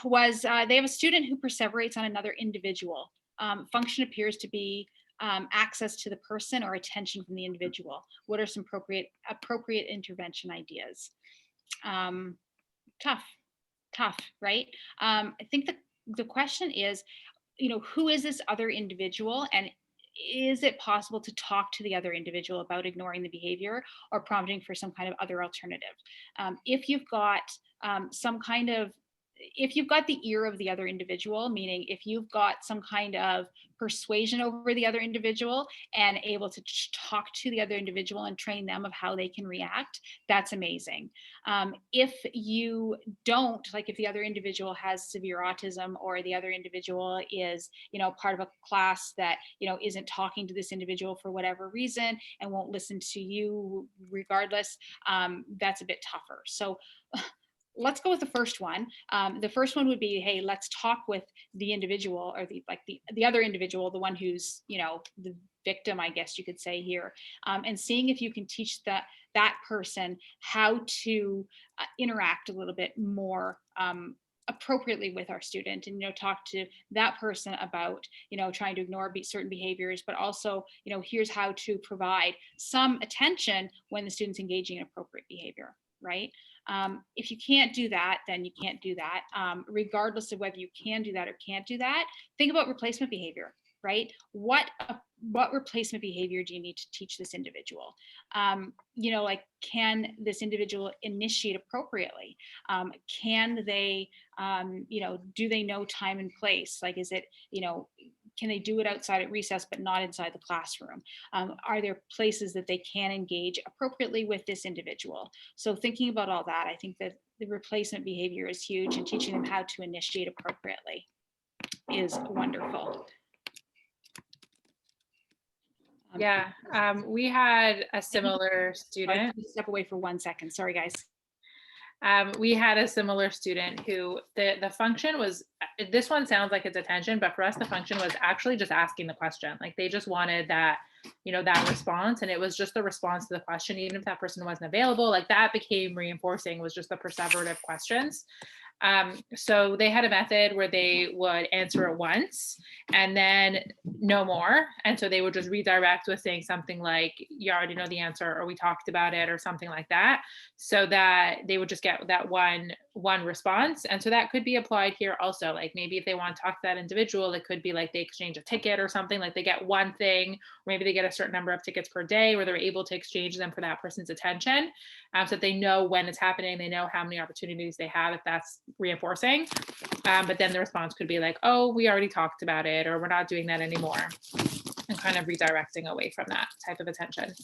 Was they have a student who perseverates on another individual. Function appears to be access to the person or attention from the individual. What are some appropriate intervention ideas? Um, tough, tough, right? I think the question is, who is this other individual, and is it possible to talk to the other individual about ignoring the behavior or prompting for some kind of other alternative? If you've got some kind of if you've got the ear of the other individual, meaning if you've got some kind of persuasion over the other individual and able to talk to the other individual and train them of how they can react, that's amazing. If you don't, like if the other individual has severe autism, or the other individual is, part of a class that, isn't talking to this individual for whatever reason and won't listen to you regardless, that's a bit tougher. So let's go with the first one. The first one would be, hey, let's talk with the individual, or the other individual, the one who's, the victim, I guess you could say here, and seeing if you can teach that person how to interact a little bit more appropriately with our student, and talk to that person about trying to ignore certain behaviors, but also here's how to provide some attention when the student's engaging in appropriate behavior, right? If you can't do that, then you can't do that. Regardless of whether you can do that or can't do that, think about replacement behavior, right? What replacement behavior do you need to teach this individual? Like, can this individual initiate appropriately? Can they, do they know time and place? Like, is it, can they do it outside at recess, but not inside the classroom? Are there places that they can engage appropriately with this individual? So thinking about all that, I think that the replacement behavior is huge, and teaching them how to initiate appropriately is wonderful. Yeah, we had a similar student. Step away for 1 second. Sorry, guys. We had a similar student who the function was, this one sounds like it's attention, but for us, the function was actually just asking the question. Like, they just wanted that, that response. And it was just the response to the question, even if that person wasn't available, like that became reinforcing, was just the perseverative questions. So they had a method where they would answer it once and then no more. And so they would just redirect with saying something like, you already know the answer, or we talked about it, or something like that, so that they would just get that one response. And so that could be applied here also. Like, maybe if they want to talk to that individual, it could be like they exchange a ticket or something, like they get one thing, or maybe they get a certain number of tickets per day where they're able to exchange them for that person's attention, so that they know when it's happening, they know how many opportunities they have if that's reinforcing. But then the response could be like, oh, we already talked about it, or we're not doing that anymore, and kind of redirecting away from that type of attention.